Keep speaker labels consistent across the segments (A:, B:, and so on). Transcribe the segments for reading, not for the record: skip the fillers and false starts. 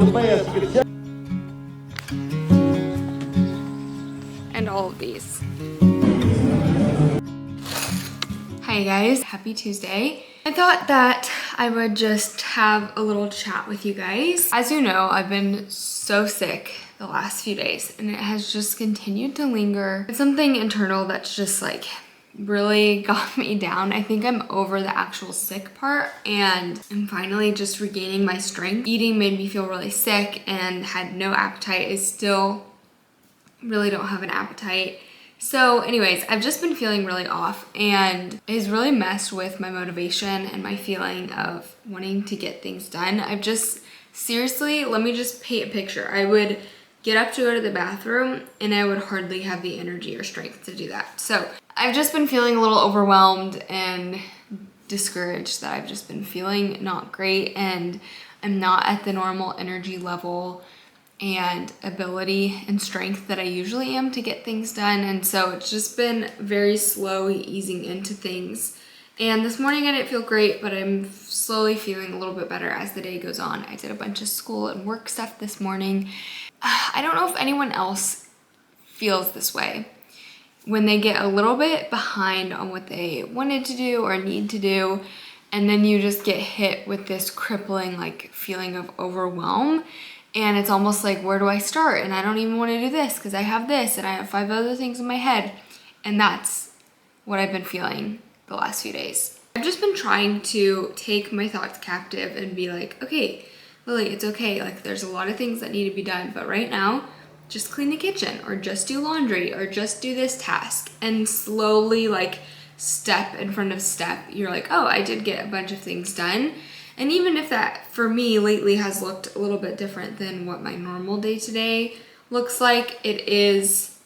A: And all of these. Hi guys, happy Tuesday. I thought that I would just have a little chat with you guys. As you know, I've been so sick the last few days and it has just continued to linger. It's something internal that's just like really got me down. I think I'm over the actual sick part and I'm finally just regaining my strength. Eating made me feel really sick and had no appetite. I still really don't have an appetite. So anyways, I've just been feeling really off and it's really messed with my motivation and my feeling of wanting to get things done. I've just, seriously, let me just paint a picture. I would get up to go to the bathroom and I would hardly have the energy or strength to do that. So I've just been feeling a little overwhelmed and discouraged that I've just been feeling not great and I'm not at the normal energy level and ability and strength that I usually am to get things done. And so it's just been very slow easing into things. And this morning I didn't feel great, but I'm slowly feeling a little bit better as the day goes on. I did a bunch of school and work stuff this morning. I don't know if anyone else feels this way. When they get a little bit behind on what they wanted to do or need to do, and then you just get hit with this crippling like feeling of overwhelm. And it's almost like, where do I start? And I don't even want to do this because I have this and I have 5 other things in my head. And that's what I've been feeling the last few days. I've just been trying to take my thoughts captive and be like, okay, Lily, it's okay. Like there's a lot of things that need to be done, but right now, just clean the kitchen or just do laundry or just do this task. And slowly, like step in front of step, you're like, oh, I did get a bunch of things done. And even if that, for me, lately has looked a little bit different than what my normal day-to-day looks like, it is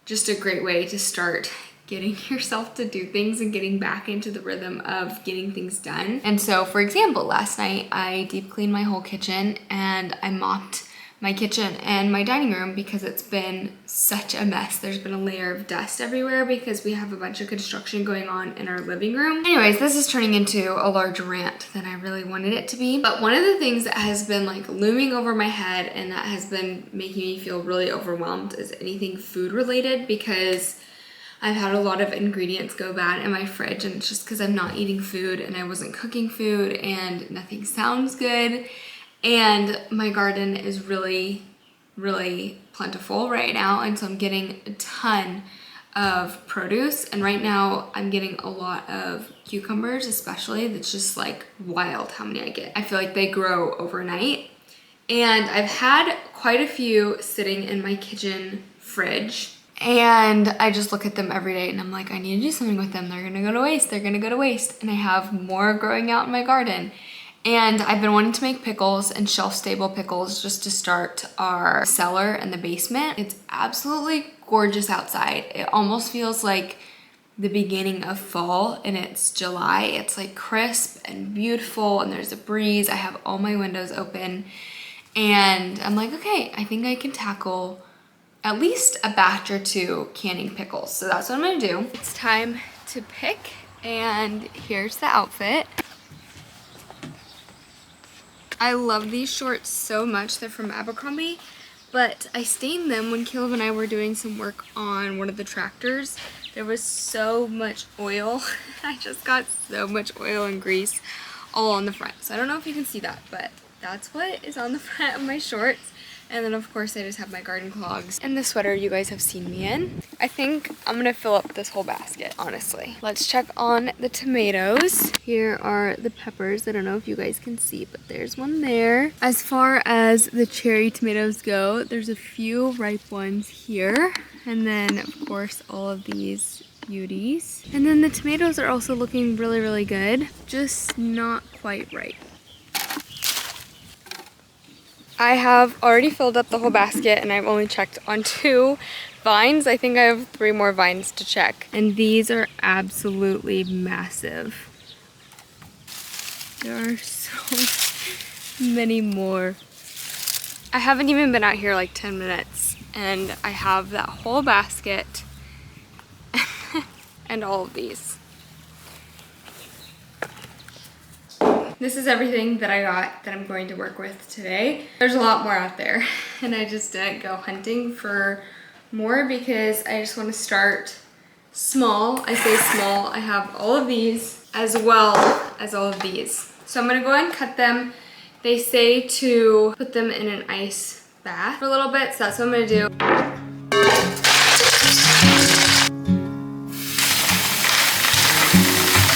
A: just a great way to start getting yourself to do things and getting back into the rhythm of getting things done. And so, for example, last night I deep cleaned my whole kitchen and I mopped my kitchen and my dining room because it's been such a mess. There's been a layer of dust everywhere because we have a bunch of construction going on in our living room. Anyways, this is turning into a larger rant than I really wanted it to be. But one of the things that has been like looming over my head and that has been making me feel really overwhelmed is anything food related, because I've had a lot of ingredients go bad in my fridge and it's just because I'm not eating food and I wasn't cooking food and nothing sounds good. And my garden is really, really plentiful right now. And so I'm getting a ton of produce. And right now I'm getting a lot of cucumbers, especially. That's just like wild how many I get. I feel like they grow overnight. And I've had quite a few sitting in my kitchen fridge. And I just look at them every day and I'm like, I need to do something with them. They're gonna go to waste. They're gonna go to waste. And I have more growing out in my garden. And I've been wanting to make pickles and shelf-stable pickles just to start our cellar in the basement. It's absolutely gorgeous outside. It almost feels like the beginning of fall and it's July. It's like crisp and beautiful and there's a breeze. I have all my windows open and I'm like, okay, I think I can tackle at least a batch or 2 canning pickles. So that's what I'm gonna do. It's time to pick and here's the outfit. I love these shorts so much. They're from Abercrombie, but I stained them when Caleb and I were doing some work on one of the tractors. There was so much oil. I just got so much oil and grease all on the front. So I don't know if you can see that, but that's what is on the front of my shorts. And then of course I just have my garden clogs and the sweater you guys have seen me in. I think I'm gonna fill up this whole basket, honestly. Let's check on the tomatoes. Here are the peppers. I don't know if you guys can see, but there's one there. As far as the cherry tomatoes go, there's a few ripe ones here. And then of course all of these beauties. And then the tomatoes are also looking really, really good, just not quite ripe. I have already filled up the whole basket and I've only checked on 2 vines. I think I have 3 more vines to check. And these are absolutely massive. There are so many more. I haven't even been out here like 10 minutes and I have that whole basket and all of these. this is everything that I got that I'm going to work with today. There's a lot more out there and I just didn't go hunting for more because I just want to start small. I say small. I have all of these as well as all of these. So I'm gonna go ahead and cut them. They say to put them in an ice bath for a little bit, so that's what I'm gonna do.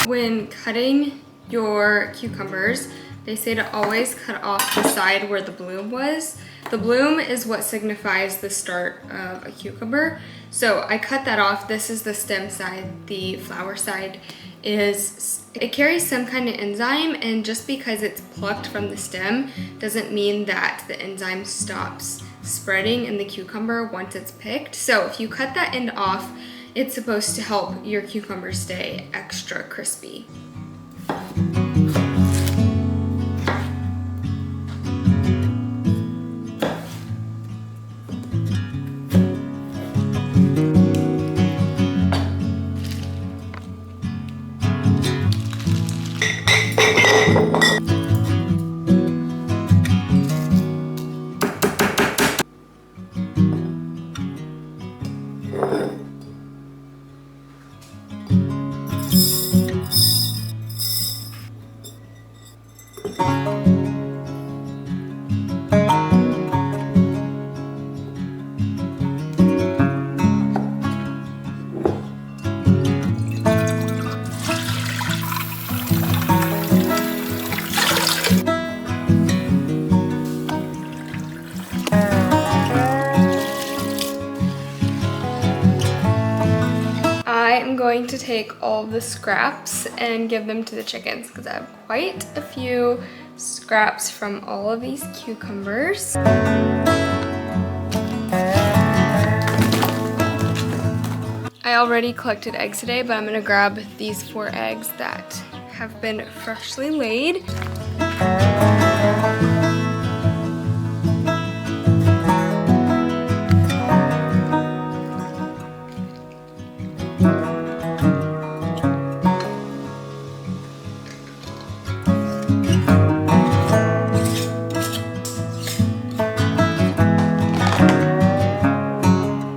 A: When cutting your cucumbers, they say to always cut off the side where the bloom was. The bloom is what signifies the start of a cucumber. So I cut that off. This is the stem side. The flower side it carries some kind of enzyme, and just because it's plucked from the stem doesn't mean that the enzyme stops spreading in the cucumber once it's picked. So if you cut that end off, it's supposed to help your cucumber stay extra crispy. I'm going to take all of the scraps and give them to the chickens because I have quite a few scraps from all of these cucumbers. I already collected eggs today, but I'm gonna grab these 4 eggs that have been freshly laid.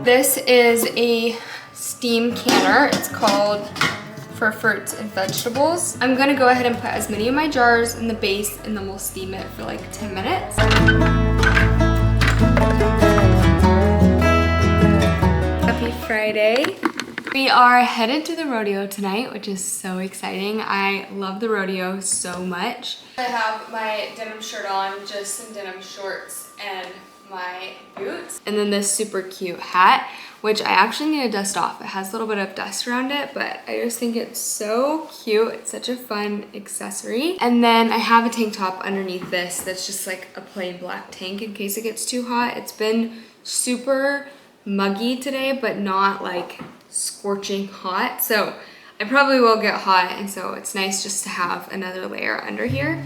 A: This is a steam canner. It's called for fruits and vegetables. I'm gonna go ahead and put as many of my jars in the base and then we'll steam it for like 10 minutes. Happy Friday. We are headed to the rodeo tonight, which is so exciting. I love the rodeo so much. I have my denim shirt on, just some denim shorts and my boots, and then this super cute hat, which I actually need to dust off. It has a little bit of dust around it, but I just think it's so cute. It's such a fun accessory. And then I have a tank top underneath this that's just like a plain black tank in case it gets too hot. It's been super muggy today, but not like scorching hot, so I probably will get hot, and so it's nice just to have another layer under here.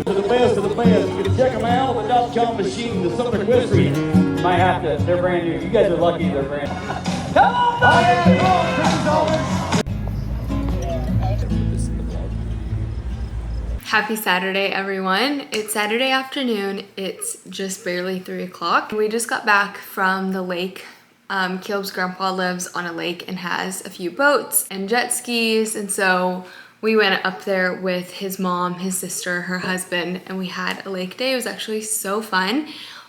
B: To the best. You can check them out at the .com machine, the Southern Equestrian. Might have to, they're brand new. You guys are lucky they're brand new. Come on,
A: Happy Saturday, everyone. It's Saturday afternoon. It's just barely 3 o'clock. We just got back from the lake. Caleb's grandpa lives on a lake and has a few boats and jet skis, and so we went up there with his mom, his sister, her husband, and we had a lake day. It was actually so fun.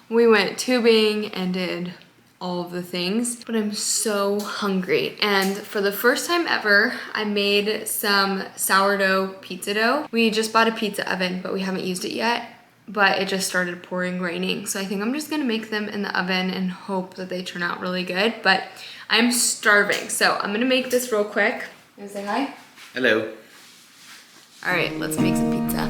A: We went tubing and did all of the things, but I'm so hungry. And for the first time ever, I made some sourdough pizza dough. We just bought a pizza oven, but we haven't used it yet, but it just started raining. So I think I'm just gonna make them in the oven and hope that they turn out really good, but I'm starving. So I'm gonna make this real quick. You wanna say hi?
C: Hello.
A: All right, let's make some pizza.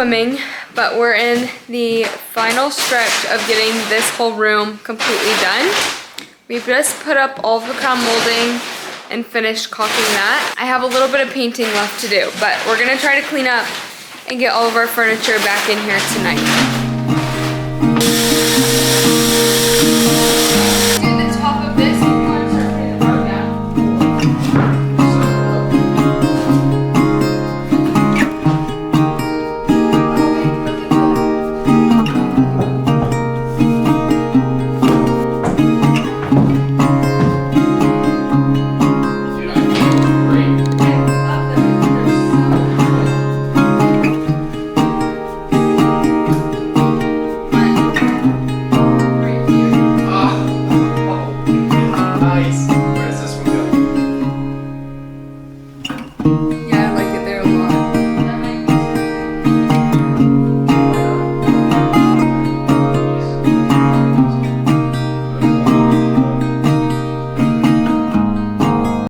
A: swimming, but we're in the final stretch of getting this whole room completely done. We've just put up all of the crown molding and finished caulking that. I have a little bit of painting left to do, but we're gonna try to clean up and get all of our furniture back in here tonight. Do the top of this before I start putting the rug down.
C: Nice. Where does this one go?
A: Yeah.